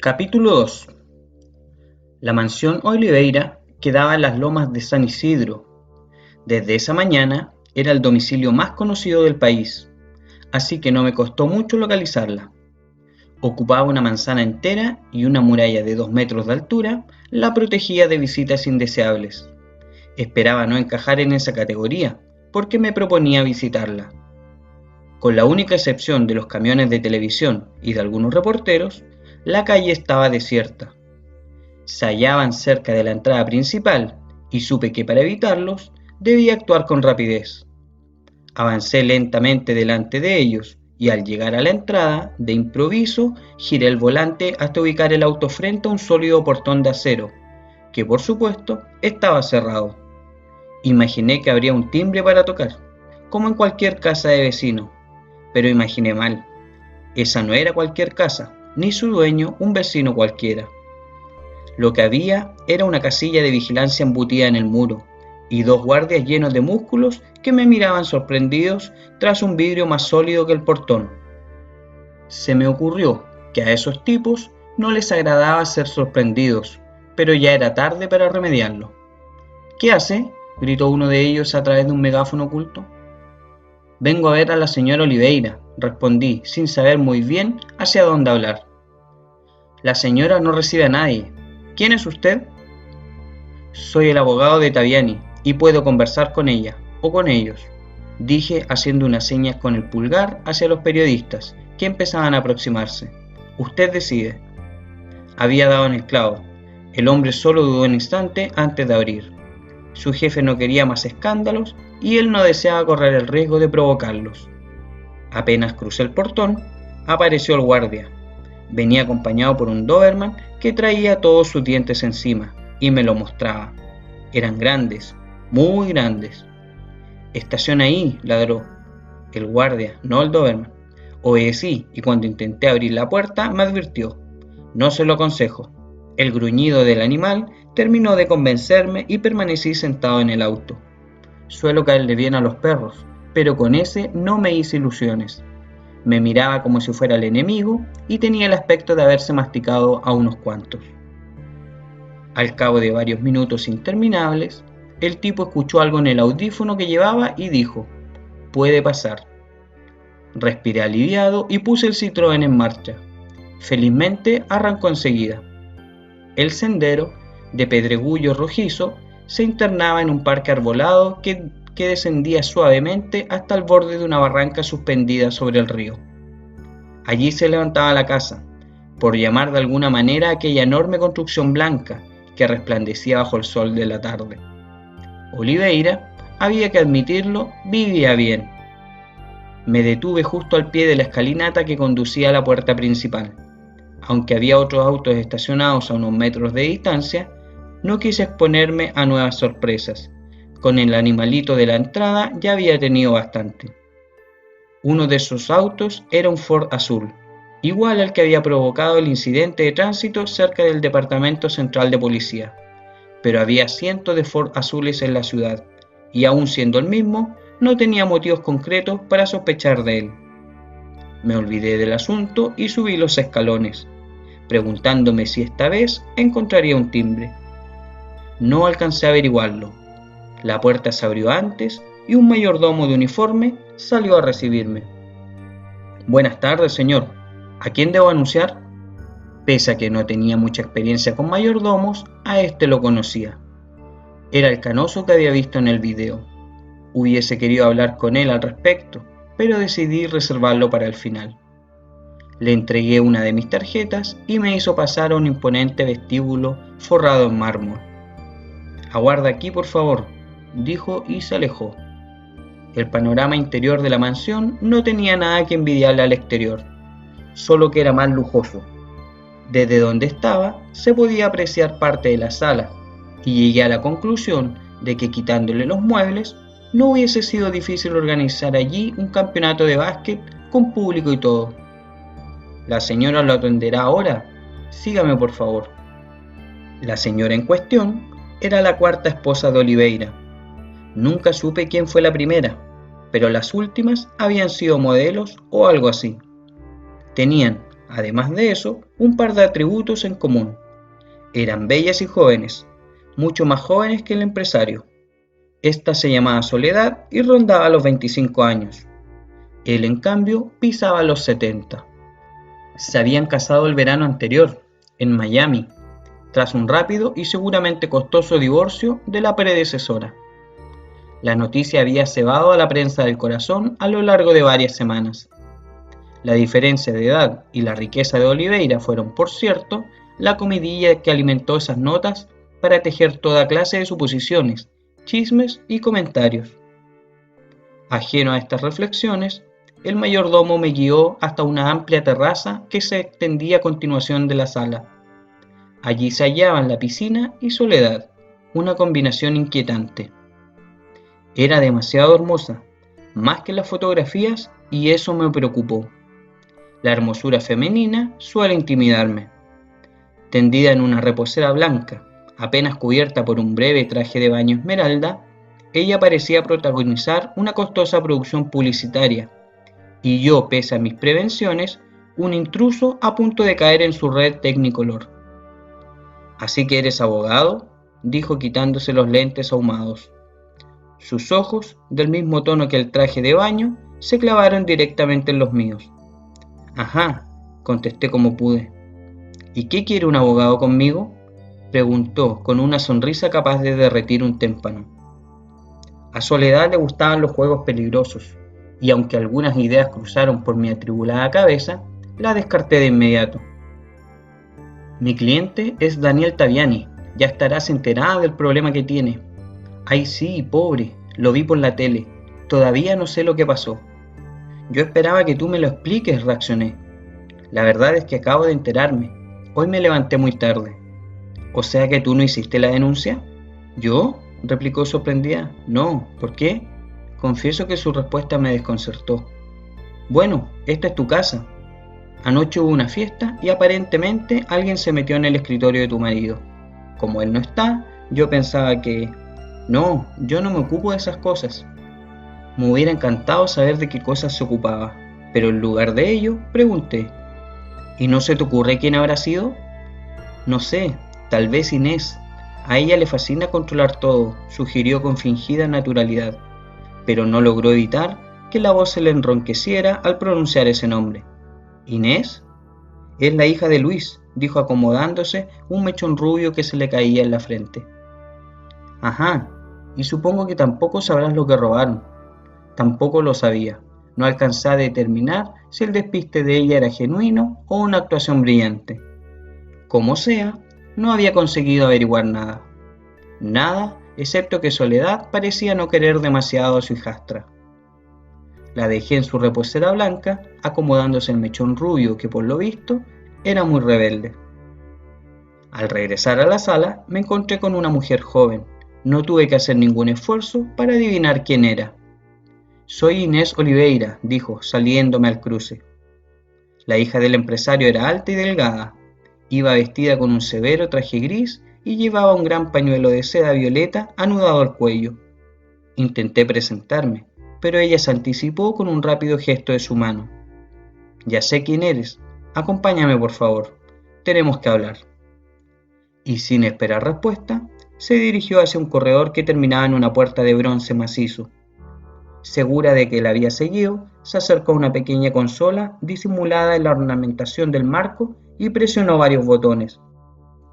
Capítulo 2. La mansión Oliveira quedaba en las lomas de San Isidro. Desde esa mañana era el domicilio más conocido del país, así que no me costó mucho localizarla. Ocupaba una manzana entera y una muralla de 2 metros de altura la protegía de visitas indeseables. Esperaba no encajar en esa categoría, porque me proponía visitarla. Con la única excepción de los camiones de televisión y de algunos reporteros, la calle estaba desierta. Se hallaban cerca de la entrada principal y supe que para evitarlos debía actuar con rapidez. Avancé lentamente delante de ellos y al llegar a la entrada, de improviso, giré el volante hasta ubicar el auto frente a un sólido portón de acero, que por supuesto estaba cerrado. Imaginé que habría un timbre para tocar, como en cualquier casa de vecino, pero imaginé mal. Esa no era cualquier casa, ni su dueño un vecino cualquiera. Lo que había era una casilla de vigilancia embutida en el muro y 2 guardias llenos de músculos que me miraban sorprendidos tras un vidrio más sólido que el portón. Se me ocurrió que a esos tipos no les agradaba ser sorprendidos, pero ya era tarde para remediarlo. ¿Qué hace?, gritó uno de ellos a través de un megáfono oculto. Vengo a ver a la señora Oliveira, respondí, sin saber muy bien hacia dónde hablar. La señora no recibe a nadie. ¿Quién es usted? Soy el abogado de Taviani y puedo conversar con ella, o con ellos, dije haciendo unas señas con el pulgar hacia los periodistas, que empezaban a aproximarse. Usted decide. Había dado en el clavo. El hombre solo dudó un instante antes de abrir. Su jefe no quería más escándalos y él no deseaba correr el riesgo de provocarlos. Apenas crucé el portón, apareció el guardia. Venía acompañado por un Doberman que traía todos sus dientes encima y me lo mostraba. Eran grandes, muy grandes. Estaciona ahí, ladró. El guardia, no el Doberman. Obedecí y cuando intenté abrir la puerta me advirtió. No se lo aconsejo. El gruñido del animal terminó de convencerme y permanecí sentado en el auto. Suelo caerle bien a los perros, pero con ese no me hice ilusiones. Me miraba como si fuera el enemigo y tenía el aspecto de haberse masticado a unos cuantos. Al cabo de varios minutos interminables, el tipo escuchó algo en el audífono que llevaba y dijo: «Puede pasar». Respiré aliviado y puse el Citroën en marcha. Felizmente arrancó enseguida. El sendero, de pedregullo rojizo, se internaba en un parque arbolado que descendía suavemente hasta el borde de una barranca suspendida sobre el río. Allí se levantaba la casa, por llamar de alguna manera aquella enorme construcción blanca que resplandecía bajo el sol de la tarde. Oliveira, había que admitirlo, vivía bien. Me detuve justo al pie de la escalinata que conducía a la puerta principal. Aunque había otros autos estacionados a unos metros de distancia, no quise exponerme a nuevas sorpresas. Con el animalito de la entrada ya había tenido bastante. Uno de esos autos era un Ford azul, igual al que había provocado el incidente de tránsito cerca del Departamento Central de Policía. Pero había cientos de Ford azules en la ciudad, y aun siendo el mismo, no tenía motivos concretos para sospechar de él. Me olvidé del asunto y subí los escalones, preguntándome si esta vez encontraría un timbre. No alcancé a averiguarlo. La puerta se abrió antes y un mayordomo de uniforme salió a recibirme. Buenas tardes, señor. ¿A quién debo anunciar? Pese a que no tenía mucha experiencia con mayordomos, a este lo conocía. Era el canoso que había visto en el video. Hubiese querido hablar con él al respecto, pero decidí reservarlo para el final. Le entregué una de mis tarjetas y me hizo pasar a un imponente vestíbulo forrado en mármol. «Aguarda aquí, por favor», dijo y se alejó. El panorama interior de la mansión no tenía nada que envidiarle al exterior, solo que era más lujoso. Desde donde estaba se podía apreciar parte de la sala y llegué a la conclusión de que quitándole los muebles no hubiese sido difícil organizar allí un campeonato de básquet con público y todo. «¿La señora lo atenderá ahora? Sígame, por favor». La señora en cuestión era la 4ª esposa de Oliveira. Nunca supe quién fue la primera, pero las últimas habían sido modelos o algo así. Tenían, además de eso, un par de atributos en común. Eran bellas y jóvenes, mucho más jóvenes que el empresario. Esta se llamaba Soledad y rondaba los 25 años. Él, en cambio, pisaba los 70. Se habían casado el verano anterior, en Miami, tras un rápido y seguramente costoso divorcio de la predecesora. La noticia había cebado a la prensa del corazón a lo largo de varias semanas. La diferencia de edad y la riqueza de Oliveira fueron, por cierto, la comidilla que alimentó esas notas para tejer toda clase de suposiciones, chismes y comentarios. Ajeno a estas reflexiones, el mayordomo me guió hasta una amplia terraza que se extendía a continuación de la sala. Allí se hallaban la piscina y Soledad, una combinación inquietante. Era demasiado hermosa, más que las fotografías, y eso me preocupó. La hermosura femenina suele intimidarme. Tendida en una reposera blanca, apenas cubierta por un breve traje de baño esmeralda, ella parecía protagonizar una costosa producción publicitaria, y yo, pese a mis prevenciones, un intruso a punto de caer en su red Technicolor. «¿Así que eres abogado?», dijo quitándose los lentes ahumados. Sus ojos, del mismo tono que el traje de baño, se clavaron directamente en los míos. «Ajá», contesté como pude. «¿Y qué quiere un abogado conmigo?», preguntó con una sonrisa capaz de derretir un témpano. A Soledad le gustaban los juegos peligrosos, y aunque algunas ideas cruzaron por mi atribulada cabeza, la descarté de inmediato. «Mi cliente es Daniel Taviani, ya estarás enterada del problema que tiene». «Ay sí, pobre, lo vi por la tele, todavía no sé lo que pasó». «Yo esperaba que tú me lo expliques», reaccioné. «La verdad es que acabo de enterarme, hoy me levanté muy tarde». «¿O sea que tú no hiciste la denuncia?». «¿Yo?», replicó sorprendida. «No, ¿por qué?». Confieso que su respuesta me desconcertó. «Bueno, esta es tu casa. Anoche hubo una fiesta y aparentemente alguien se metió en el escritorio de tu marido. Como él no está, yo pensaba que... No, yo no me ocupo de esas cosas». Me hubiera encantado saber de qué cosas se ocupaba, pero en lugar de ello, pregunté. «¿Y no se te ocurre quién habrá sido?». «No sé, tal vez Inés. A ella le fascina controlar todo», sugirió con fingida naturalidad, pero no logró evitar que la voz se le enronqueciera al pronunciar ese nombre. «¿Inés?». «Es la hija de Luis», dijo acomodándose un mechón rubio que se le caía en la frente. «Ajá, y supongo que tampoco sabrás lo que robaron». Tampoco lo sabía. No alcancé a determinar si el despiste de ella era genuino o una actuación brillante. Como sea, no había conseguido averiguar nada. Nada, excepto que Soledad parecía no querer demasiado a su hijastra. La dejé en su reposera blanca, acomodándose el mechón rubio que, por lo visto, era muy rebelde. Al regresar a la sala, me encontré con una mujer joven. No tuve que hacer ningún esfuerzo para adivinar quién era. «Soy Inés Oliveira», dijo, saliéndome al cruce. La hija del empresario era alta y delgada. Iba vestida con un severo traje gris y llevaba un gran pañuelo de seda violeta anudado al cuello. Intenté presentarme, pero ella se anticipó con un rápido gesto de su mano. «Ya sé quién eres. Acompáñame, por favor. Tenemos que hablar». Y sin esperar respuesta, se dirigió hacia un corredor que terminaba en una puerta de bronce macizo. Segura de que la había seguido, se acercó a una pequeña consola disimulada en la ornamentación del marco y presionó varios botones.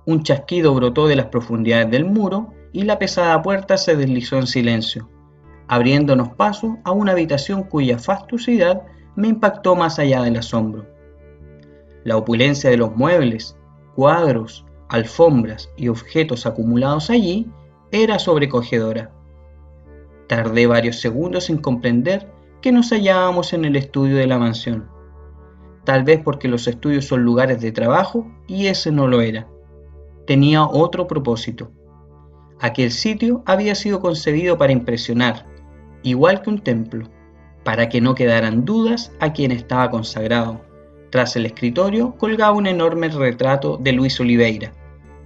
Un chasquido brotó de las profundidades del muro y la pesada puerta se deslizó en silencio, abriéndonos paso a una habitación cuya fastuosidad me impactó más allá del asombro. La opulencia de los muebles, cuadros, alfombras y objetos acumulados allí era sobrecogedora. Tardé varios segundos en comprender que nos hallábamos en el estudio de la mansión. Tal vez porque los estudios son lugares de trabajo y ese no lo era. Tenía otro propósito. Aquel sitio había sido concebido para impresionar, igual que un templo, para que no quedaran dudas a quien estaba consagrado. Tras el escritorio colgaba un enorme retrato de Luis Oliveira,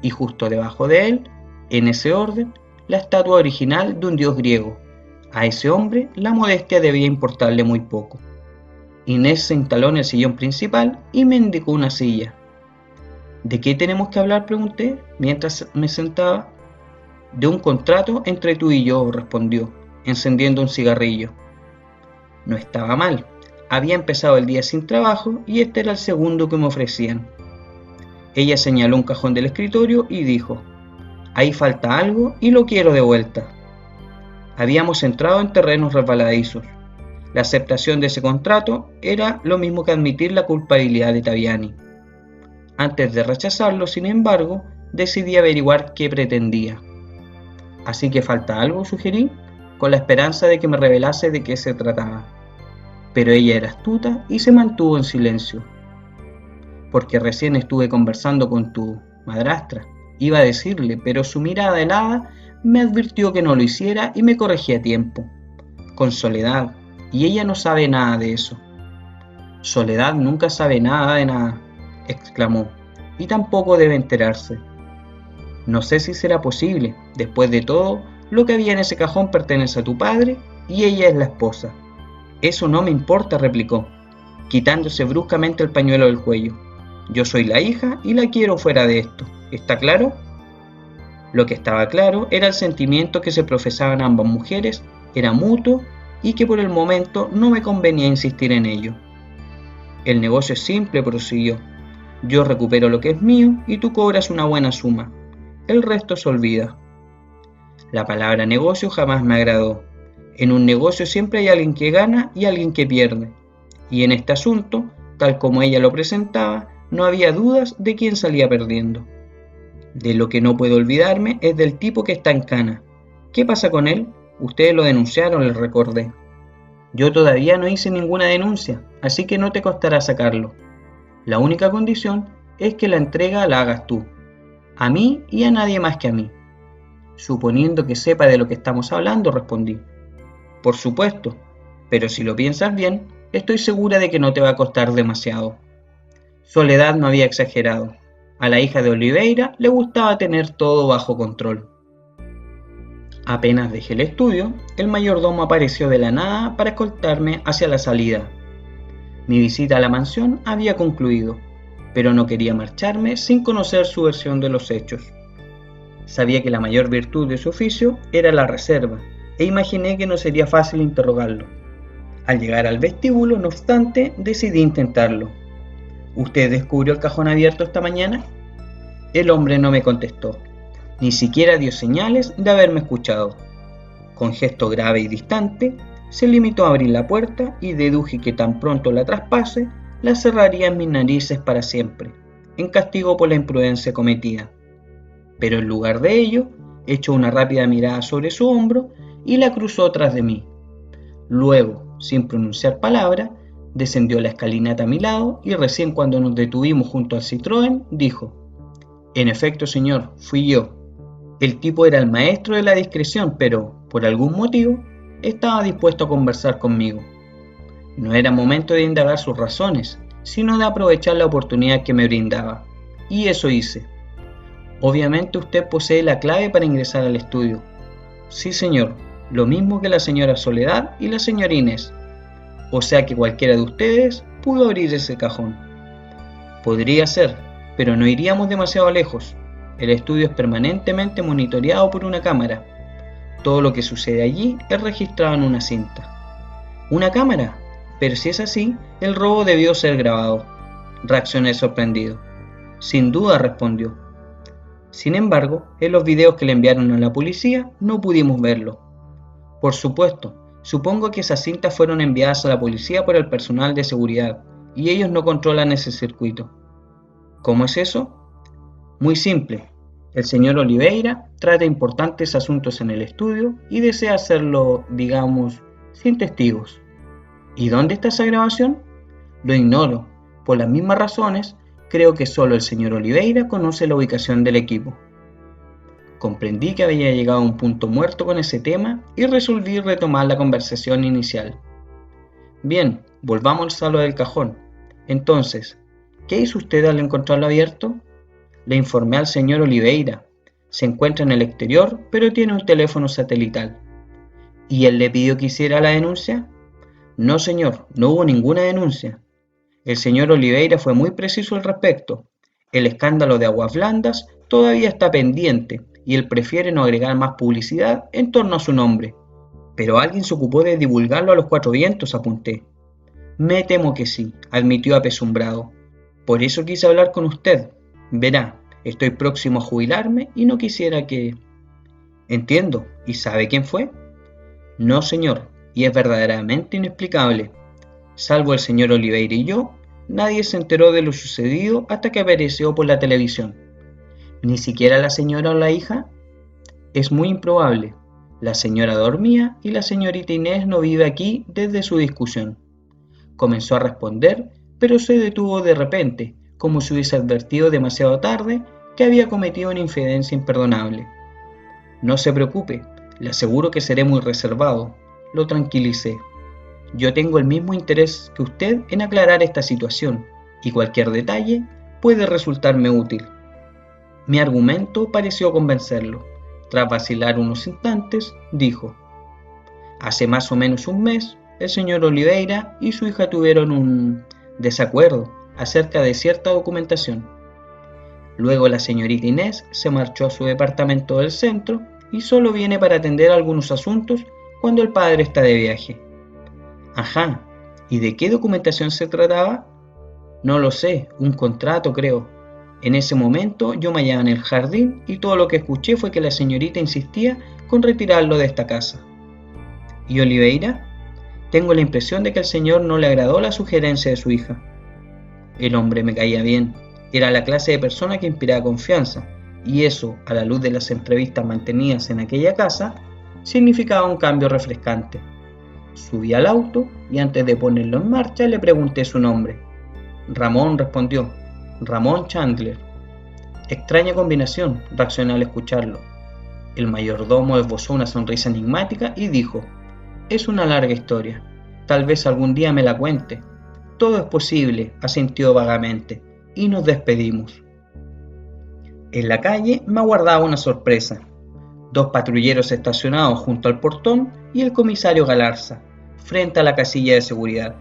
y justo debajo de él, en ese orden, la estatua original de un dios griego. A ese hombre la modestia debía importarle muy poco. Inés se instaló en el sillón principal y me indicó una silla. ¿De qué tenemos que hablar?, pregunté, mientras me sentaba. De un contrato entre tú y yo, respondió, encendiendo un cigarrillo. No estaba mal. Había empezado el día sin trabajo y este era el segundo que me ofrecían. Ella señaló un cajón del escritorio y dijo: ahí falta algo y lo quiero de vuelta. Habíamos entrado en terrenos resbaladizos. La aceptación de ese contrato era lo mismo que admitir la culpabilidad de Taviani. Antes de rechazarlo, sin embargo, decidí averiguar qué pretendía. Así que falta algo, sugerí, con la esperanza de que me revelase de qué se trataba. Pero ella era astuta y se mantuvo en silencio. Porque recién estuve conversando con tu madrastra. Iba a decirle, pero su mirada helada me advirtió que no lo hiciera y me corregí a tiempo. Con Soledad, y ella no sabe nada de eso. Soledad nunca sabe nada de nada, exclamó, y tampoco debe enterarse. No sé si será posible. Después de todo, lo que había en ese cajón pertenece a tu padre y ella es la esposa. Eso no me importa, replicó, quitándose bruscamente el pañuelo del cuello. Yo soy la hija y la quiero fuera de esto. ¿Está claro? Lo que estaba claro era el sentimiento que se profesaban ambas mujeres, era mutuo y que por el momento no me convenía insistir en ello. El negocio es simple, prosiguió. Yo recupero lo que es mío y tú cobras una buena suma. El resto se olvida. La palabra negocio jamás me agradó. En un negocio siempre hay alguien que gana y alguien que pierde. Y en este asunto, tal como ella lo presentaba, no había dudas de quién salía perdiendo. De lo que no puedo olvidarme es del tipo que está en cana. ¿Qué pasa con él? Ustedes lo denunciaron, les recordé. Yo todavía no hice ninguna denuncia, así que no te costará sacarlo. La única condición es que la entrega la hagas tú. A mí y a nadie más que a mí. Suponiendo que sepa de lo que estamos hablando, respondí. Por supuesto, pero si lo piensas bien, estoy segura de que no te va a costar demasiado. Soledad no había exagerado. A la hija de Oliveira le gustaba tener todo bajo control. Apenas dejé el estudio, el mayordomo apareció de la nada para escoltarme hacia la salida. Mi visita a la mansión había concluido, pero no quería marcharme sin conocer su versión de los hechos. Sabía que la mayor virtud de su oficio era la reserva, e imaginé que no sería fácil interrogarlo. Al llegar al vestíbulo, no obstante, decidí intentarlo. ¿Usted descubrió el cajón abierto esta mañana? El hombre no me contestó, ni siquiera dio señales de haberme escuchado. Con gesto grave y distante, se limitó a abrir la puerta y deduje que tan pronto la traspase, la cerraría en mis narices para siempre, en castigo por la imprudencia cometida. Pero en lugar de ello, echó una rápida mirada sobre su hombro y la cruzó tras de mí. Luego, sin pronunciar palabra, descendió la escalinata a mi lado y recién cuando nos detuvimos junto al Citroën, dijo: En efecto, señor, fui yo. El tipo era el maestro de la discreción, pero, por algún motivo, estaba dispuesto a conversar conmigo. No era momento de indagar sus razones, sino de aprovechar la oportunidad que me brindaba. Y eso hice. Obviamente usted posee la clave para ingresar al estudio. Sí, señor, lo mismo que la señora Soledad y la señora Inés. O sea que cualquiera de ustedes pudo abrir ese cajón. Podría ser, pero no iríamos demasiado lejos. El estudio es permanentemente monitoreado por una cámara. Todo lo que sucede allí es registrado en una cinta. ¿Una cámara? Pero si es así, el robo debió ser grabado. Reaccioné sorprendido. Sin duda, respondió. Sin embargo, en los videos que le enviaron a la policía no pudimos verlo. Por supuesto, supongo que esas cintas fueron enviadas a la policía por el personal de seguridad y ellos no controlan ese circuito. ¿Cómo es eso? Muy simple. El señor Oliveira trata importantes asuntos en el estudio y desea hacerlo, digamos, sin testigos. ¿Y dónde está esa grabación? Lo ignoro. Por las mismas razones, creo que solo el señor Oliveira conoce la ubicación del equipo. Comprendí que había llegado a un punto muerto con ese tema y resolví retomar la conversación inicial. Bien, volvamos a lo del cajón. Entonces, ¿qué hizo usted al encontrarlo abierto? Le informé al señor Oliveira. Se encuentra en el exterior, pero tiene un teléfono satelital. ¿Y él le pidió que hiciera la denuncia? No, señor, no hubo ninguna denuncia. El señor Oliveira fue muy preciso al respecto. El escándalo de Aguas Blandas todavía está pendiente y él prefiere no agregar más publicidad en torno a su nombre. Pero alguien se ocupó de divulgarlo a los cuatro vientos, apunté. Me temo que sí, admitió apesumbrado. Por eso quise hablar con usted. Verá, estoy próximo a jubilarme y no quisiera que... Entiendo. ¿Y sabe quién fue? No, señor, y es verdaderamente inexplicable. Salvo el señor Oliveira y yo, nadie se enteró de lo sucedido hasta que apareció por la televisión. ¿Ni siquiera la señora o la hija? Es muy improbable. La señora dormía y la señorita Inés no vive aquí desde su discusión. Comenzó a responder, pero se detuvo de repente, como si hubiese advertido demasiado tarde que había cometido una infidencia imperdonable. No se preocupe, le aseguro que seré muy reservado, lo tranquilicé. Yo tengo el mismo interés que usted en aclarar esta situación, y cualquier detalle puede resultarme útil. Mi argumento pareció convencerlo. Tras vacilar unos instantes, dijo: hace más o menos un mes, el señor Oliveira y su hija tuvieron un desacuerdo acerca de cierta documentación. Luego la señorita Inés se marchó a su departamento del centro y solo viene para atender algunos asuntos cuando el padre está de viaje. Ajá, ¿y de qué documentación se trataba? No lo sé, un contrato creo. En ese momento yo me hallaba en el jardín y todo lo que escuché fue que la señorita insistía con retirarlo de esta casa. ¿Y Oliveira? Tengo la impresión de que al señor no le agradó la sugerencia de su hija. El hombre me caía bien, era la clase de persona que inspiraba confianza, y eso, a la luz de las entrevistas mantenidas en aquella casa, significaba un cambio refrescante. Subí al auto y antes de ponerlo en marcha le pregunté su nombre. Ramón, respondió. Ramón Chandler. Extraña combinación, reaccioné al escucharlo. El mayordomo esbozó una sonrisa enigmática y dijo: es una larga historia. Tal vez algún día me la cuente. Todo es posible, asintió vagamente, y nos despedimos. En la calle me aguardaba una sorpresa. 2 patrulleros estacionados junto al portón y el comisario Galarza, frente a la casilla de seguridad.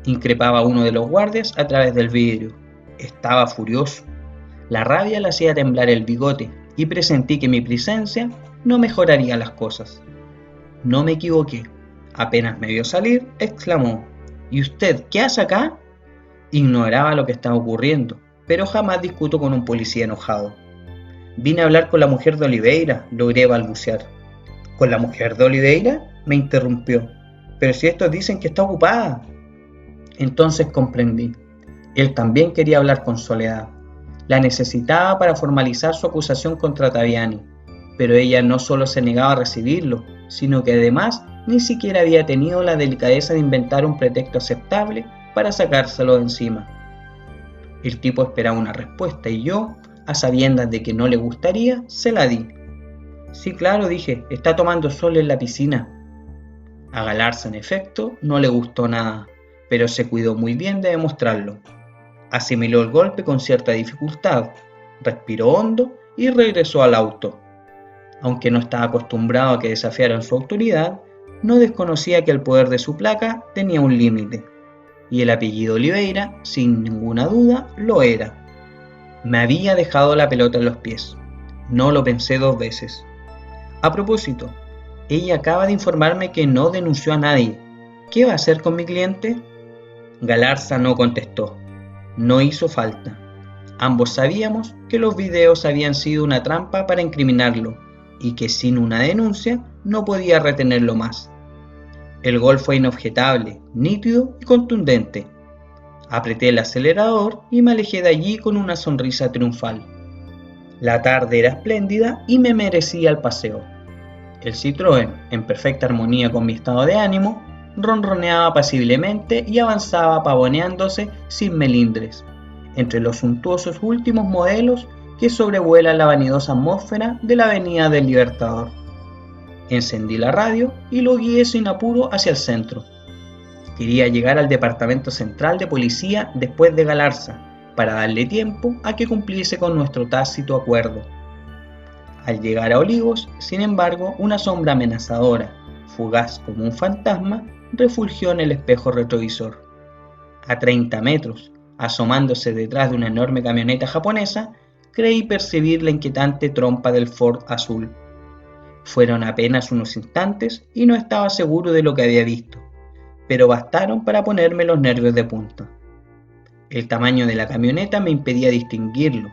Increpaba a uno de los guardias a través del vidrio. Estaba furioso. La rabia le hacía temblar el bigote y presentí que mi presencia no mejoraría las cosas. No me equivoqué. Apenas me vio salir, exclamó: ¿y usted qué hace acá? Ignoraba lo que estaba ocurriendo, pero jamás discuto con un policía enojado. Vine a hablar con la mujer de Oliveira, logré balbucear. ¿Con la mujer de Oliveira?, me interrumpió. Pero si estos dicen que está ocupada. Entonces comprendí. Él también quería hablar con Soledad. La necesitaba para formalizar su acusación contra Taviani, pero ella no solo se negaba a recibirlo, sino que además ni siquiera había tenido la delicadeza de inventar un pretexto aceptable para sacárselo de encima. El tipo esperaba una respuesta y yo, a sabiendas de que no le gustaría, se la di. Sí, claro, dije, está tomando sol en la piscina. A Galarza, en efecto, no le gustó nada, pero se cuidó muy bien de demostrarlo. Asimiló el golpe con cierta dificultad, respiró hondo y regresó al auto. Aunque no estaba acostumbrado a que desafiaran su autoridad, no desconocía que el poder de su placa tenía un límite, y el apellido Oliveira, sin ninguna duda, lo era. Me había dejado la pelota en los pies. No lo pensé 2 veces. A propósito, ella acaba de informarme que no denunció a nadie. ¿Qué va a hacer con mi cliente? Galarza no contestó. No hizo falta. Ambos sabíamos que los videos habían sido una trampa para incriminarlo y que sin una denuncia no podía retenerlo más. El gol fue inobjetable, nítido y contundente. Apreté el acelerador y me alejé de allí con una sonrisa triunfal. La tarde era espléndida y me merecía el paseo. El Citroën, en perfecta armonía con mi estado de ánimo, ronroneaba apaciblemente y avanzaba pavoneándose sin melindres, entre los suntuosos últimos modelos que sobrevuelan la vanidosa atmósfera de la Avenida del Libertador. Encendí la radio y lo guié sin apuro hacia el centro. Quería llegar al departamento central de policía después de Galarza, para darle tiempo a que cumpliese con nuestro tácito acuerdo. Al llegar a Olivos, sin embargo, una sombra amenazadora, fugaz como un fantasma, refulgió en el espejo retrovisor. A 30 metros, asomándose detrás de una enorme camioneta japonesa, creí percibir la inquietante trompa del Ford azul. Fueron apenas unos instantes y no estaba seguro de lo que había visto, pero bastaron para ponerme los nervios de punta. El tamaño de la camioneta me impedía distinguirlo,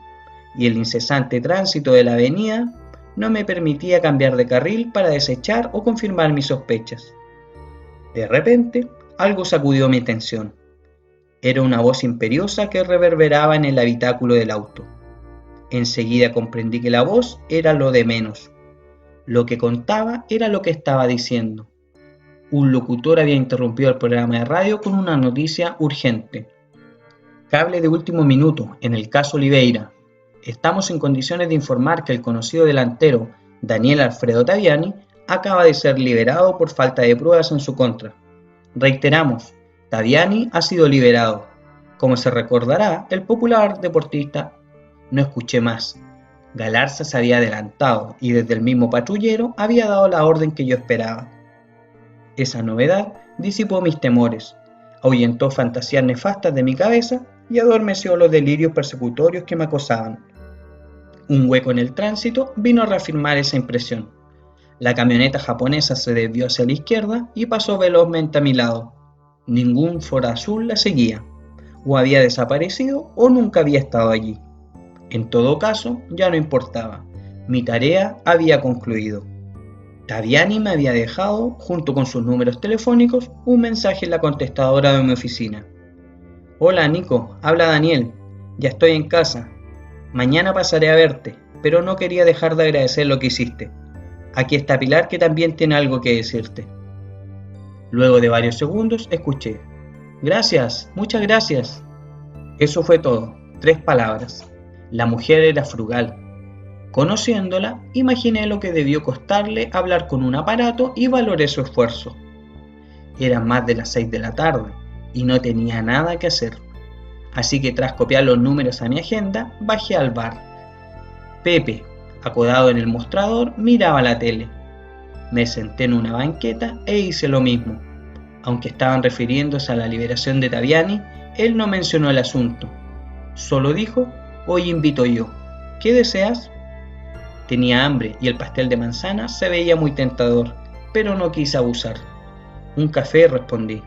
y el incesante tránsito de la avenida no me permitía cambiar de carril para desechar o confirmar mis sospechas. De repente, algo sacudió mi atención. Era una voz imperiosa que reverberaba en el habitáculo del auto. Enseguida comprendí que la voz era lo de menos. Lo que contaba era lo que estaba diciendo. Un locutor había interrumpido el programa de radio con una noticia urgente. Cable de último minuto, en el caso Oliveira. Estamos en condiciones de informar que el conocido delantero Daniel Alfredo Taviani acaba de ser liberado por falta de pruebas en su contra. Reiteramos, Taviani ha sido liberado. Como se recordará, el popular deportista. No escuché más. Galarza se había adelantado y desde el mismo patrullero había dado la orden que yo esperaba. Esa novedad disipó mis temores, ahuyentó fantasías nefastas de mi cabeza y adormeció los delirios persecutorios que me acosaban. Un hueco en el tránsito vino a reafirmar esa impresión. La camioneta japonesa se desvió hacia la izquierda y pasó velozmente a mi lado. Ningún Ford azul la seguía, o había desaparecido o nunca había estado allí. En todo caso, ya no importaba. Mi tarea había concluido. Taviani me había dejado, junto con sus números telefónicos, un mensaje en la contestadora de mi oficina. Hola Nico, habla Daniel. Ya estoy en casa. Mañana pasaré a verte, pero no quería dejar de agradecer lo que hiciste. Aquí está Pilar que también tiene algo que decirte. Luego de varios segundos escuché. Gracias, muchas gracias. Eso fue todo, 3 palabras. La mujer era frugal. Conociéndola, imaginé lo que debió costarle hablar con un aparato y valoré su esfuerzo. Eran más de las 6 de la tarde y no tenía nada que hacer. Así que tras copiar los números a mi agenda, bajé al bar. Pepe, acodado en el mostrador, miraba la tele. Me senté en una banqueta e hice lo mismo. Aunque estaban refiriéndose a la liberación de Taviani, él no mencionó el asunto. Solo dijo, hoy invito yo. ¿Qué deseas? Tenía hambre y el pastel de manzana se veía muy tentador, pero no quise abusar. Un café, respondí.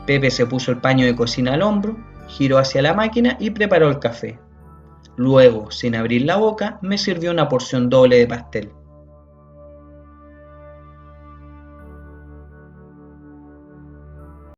Pepe se puso el paño de cocina al hombro, giró hacia la máquina y preparó el café. Luego, sin abrir la boca, me sirvió una porción doble de pastel.